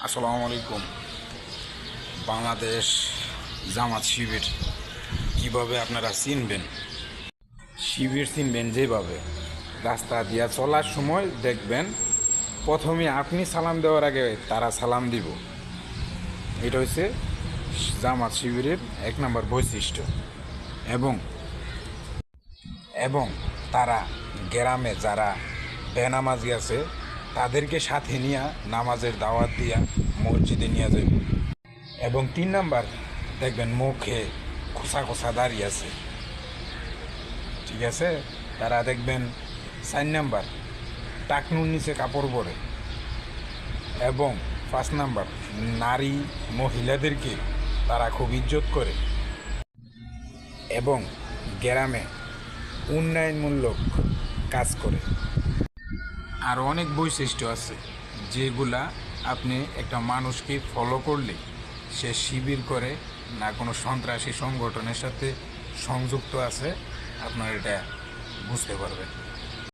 আসসালামু আলাইকুম। বাংলাদেশ জামাত শিবির কিভাবে আপনারা চিনবেন? শিবির চিনবেন যেভাবে, রাস্তা দিয়া চলার সময় দেখবেন প্রথমে আপনি সালাম দেওয়ার আগে তারা সালাম দিব। এটা হচ্ছে জামাত শিবিরের 1 নম্বর বৈশিষ্ট্য। এবং এবং তারা গ্রামে যারা বেনামাজি আছে তাদেরকে সাথে নিয়ে নামাজের দাওয়াত দিয়া মসজিদে নিয়ে যাবে। এবং 3 নাম্বার, দেখবেন মুখে খোসা খোসা দাড়ি আছে, ঠিক আছে। তারা দেখবেন 4 নাম্বার, টাকনুর নিচে কাপড় পরে। এবং 5 নাম্বার, নারী মহিলাদেরকে তারা খুব ইজ্জত করে। এবং গ্রামে উন্নয়নমূলক কাজ করে। আরও অনেক বৈশিষ্ট্য আছে যেগুলা আপনি একটা মানুষকে ফলো করলে সে শিবির করে না কোনো সন্ত্রাসী সংগঠনের সাথে সংযুক্ত আছে, আপনার এটা বুঝতে পারবেন।